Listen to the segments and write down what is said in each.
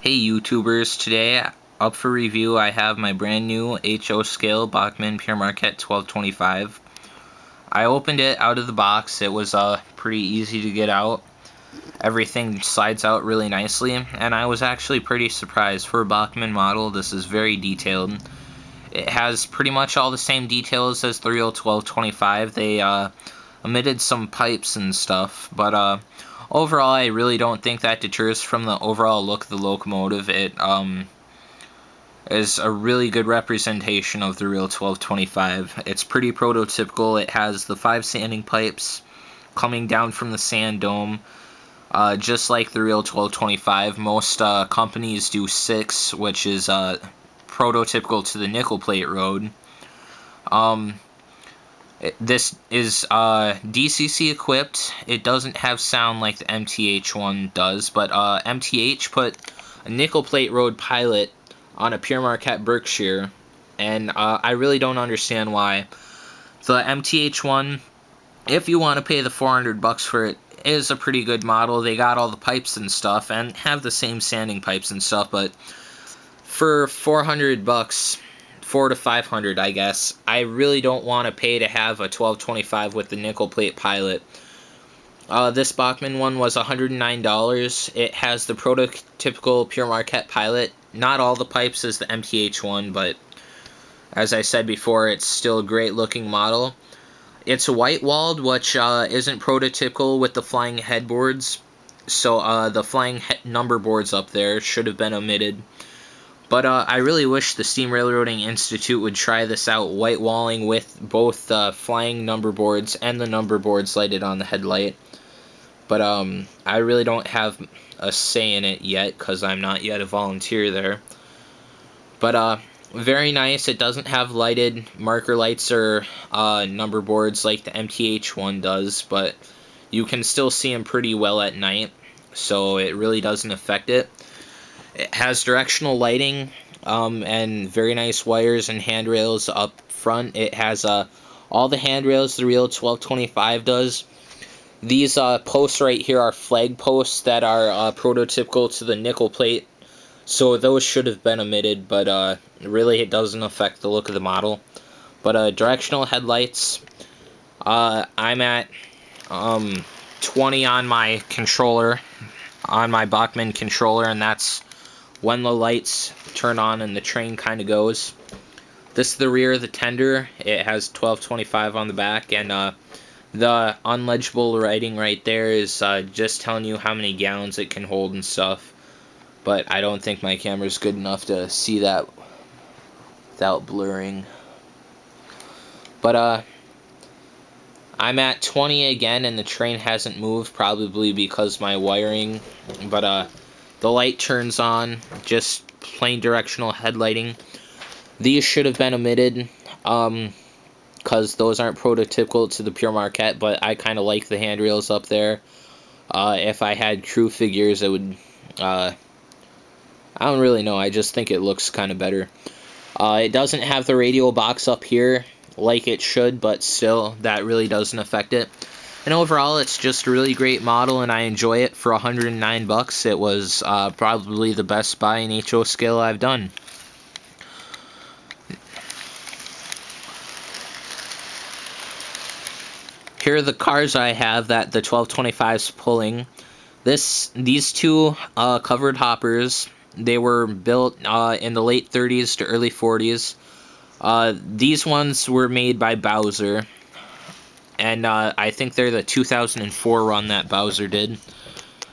Hey YouTubers, today up for review I have my brand new HO scale Bachmann Pere Marquette 1225. I opened it out of the box. It was pretty easy to get out. Everything slides out really nicely, and I was actually pretty surprised. For a Bachmann model, this is very detailed. It has pretty much all the same details as the real 1225. They omitted some pipes and stuff, but overall, I really don't think that deters from the overall look of the locomotive. It is a really good representation of the real 1225. It's pretty prototypical. It has the 5 sanding pipes coming down from the sand dome, just like the real 1225. Most companies do 6, which is prototypical to the nickel plate road. This is DCC equipped. It doesn't have sound like the MTH one does, but MTH put a nickel plate road pilot on a Pere Marquette Berkshire, and I really don't understand why. The MTH one, if you want to pay the $400 for it, is a pretty good model. They got all the pipes and stuff, and have the same sanding pipes and stuff, but for $400, $400 to $500, I guess, I really don't want to pay to have a 1225 with the nickel plate pilot. This Bachmann one was $109. It has the prototypical Pere Marquette pilot. Not all the pipes as the MTH one, but as I said before, it's still a great looking model. It's white walled, which isn't prototypical with the flying headboards, so the flying number boards up there should have been omitted. But I really wish the Steam Railroading Institute would try this out, white walling with both flying number boards and the number boards lighted on the headlight. But I really don't have a say in it yet, because I'm not yet a volunteer there. But very nice. It doesn't have lighted marker lights or number boards like the MTH one does, but you can still see them pretty well at night, so it really doesn't affect it. It has directional lighting and very nice wires and handrails up front. It has all the handrails the real 1225 does. These posts right here are flag posts that are prototypical to the nickel plate, so those should have been omitted, but really it doesn't affect the look of the model. But directional headlights, I'm at 20 on my controller, on my Bachmann controller, and that's when the lights turn on and the train kind of goes. This is the rear of the tender. It has 1225 on the back, and the unlegible writing right there is just telling you how many gallons it can hold and stuff. But I don't think my camera's good enough to see that without blurring. But I'm at 20 again, and the train hasn't moved, probably because my wiring. But the light turns on, just plain directional headlighting. These should have been omitted, because those aren't prototypical to the Pere Marquette, but I kind of like the handrails up there. If I had crew figures, it would, I don't really know, I just think it looks kind of better. It doesn't have the radio box up here like it should, but still, that really doesn't affect it. And overall, it's just a really great model, and I enjoy it for $109. It was probably the best buy in HO scale I've done. Here are the cars I have that the 1225's pulling. These two covered hoppers, they were built in the late 30s to early 40s. These ones were made by Bowser. And I think they're the 2004 run that Bowser did.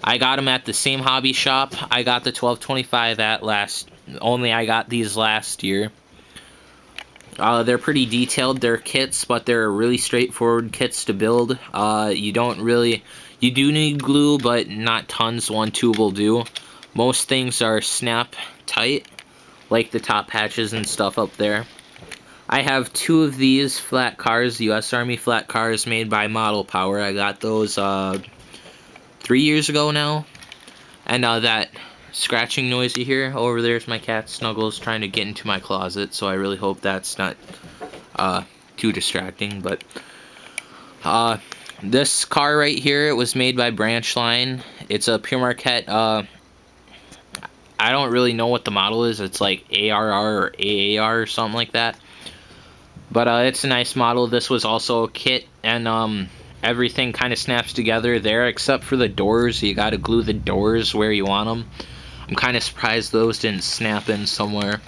I got them at the same hobby shop I got the 1225 at last. Only I got these last year. They're pretty detailed. They're kits, but they're really straightforward kits to build. You do need glue, but not tons. One tube will do. Most things are snap tight, like the top hatches and stuff up there. I have 2 of these flat cars, U.S. Army flat cars made by Model Power. I got those 3 years ago now. And that scratching noise you hear over there's my cat Snuggles trying to get into my closet, so I really hope that's not too distracting. But this car right here, it was made by Branch Line. It's a Pere Marquette I don't really know what the model is. It's like ARR or AAR or something like that. But it's a nice model. This was also a kit, and everything kind of snaps together there except for the doors. You got to glue the doors where you want them. I'm kind of surprised those didn't snap in somewhere.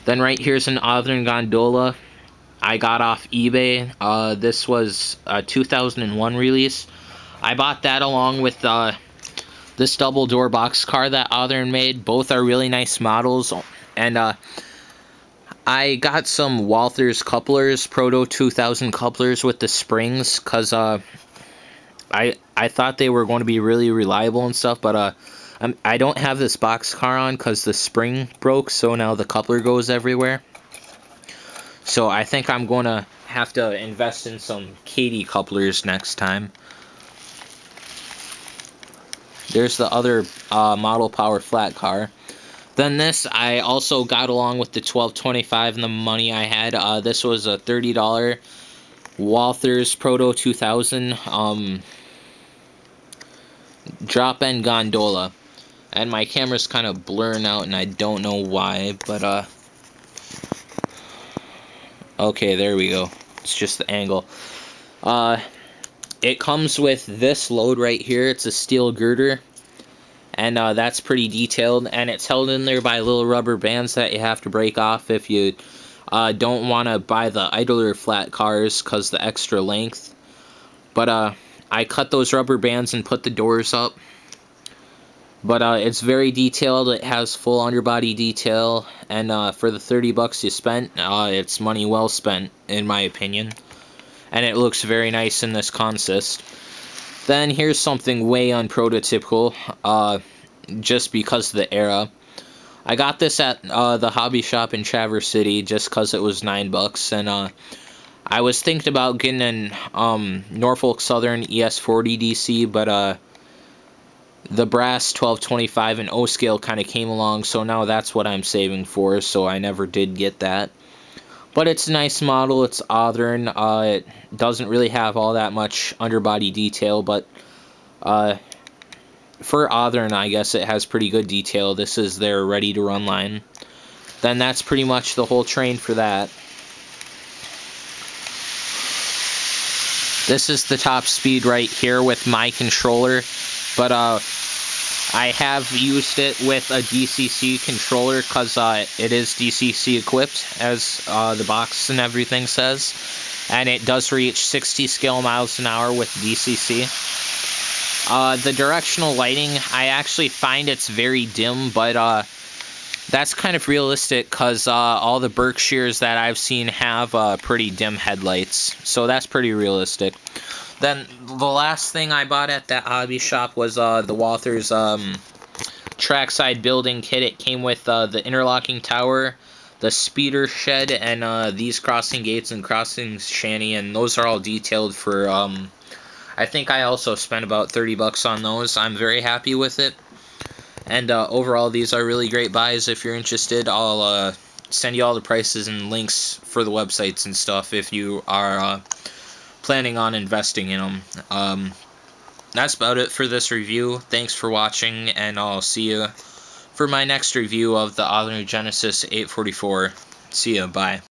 Then right here's an Athearn gondola I got off eBay. This was a 2001 release. I bought that along with this double door boxcar that Athearn made. Both are really nice models, and I got some Walther's couplers, Proto 2000 couplers with the springs, because I thought they were going to be really reliable and stuff, but I don't have this boxcar on because the spring broke, so now the coupler goes everywhere. So I think I'm going to have to invest in some Katy couplers next time. There's the other Model Power flat car. Then this I also got along with the 1225 and the money I had. This was a $30 Walther's Proto 2000 drop-end gondola. And my camera's kind of blurring out and I don't know why, but okay, there we go. It's just the angle. It comes with this load right here. It's a steel girder, and that's pretty detailed, and it's held in there by little rubber bands that you have to break off if you don't want to buy the idler flat cars because the extra length. But I cut those rubber bands and put the doors up. But it's very detailed. It has full underbody detail, and for the 30 bucks you spent, it's money well spent, in my opinion. And it looks very nice in this consist. Then here's something way unprototypical, just because of the era. I got this at the hobby shop in Traverse City just because it was $9, and I was thinking about getting an Norfolk Southern ES40 DC, but the brass 1225 and O scale kind of came along, so now that's what I'm saving for, so I never did get that. But it's a nice model. It's Athearn. It doesn't really have all that much underbody detail, but for Athearn, I guess it has pretty good detail. This is their ready-to-run line. Then that's pretty much the whole train for that. This is the top speed right here with my controller, but I have used it with a DCC controller because it is DCC equipped, as the box and everything says, and it does reach 60 scale miles an hour with DCC. The directional lighting, I actually find it's very dim, but that's kind of realistic because all the Berkshires that I've seen have pretty dim headlights, so that's pretty realistic. Then the last thing I bought at that hobby shop was the Walther's trackside building kit. It came with the interlocking tower, the speeder shed, and these crossing gates and crossing shanty, and those are all detailed for, I think I also spent about 30 bucks on those. I'm very happy with it. And overall, these are really great buys. If you're interested, I'll send you all the prices and links for the websites and stuff if you are planning on investing in them. That's about it for this review. Thanks for watching, and I'll see you for my next review of the Athearn Genesis 844. See ya, bye.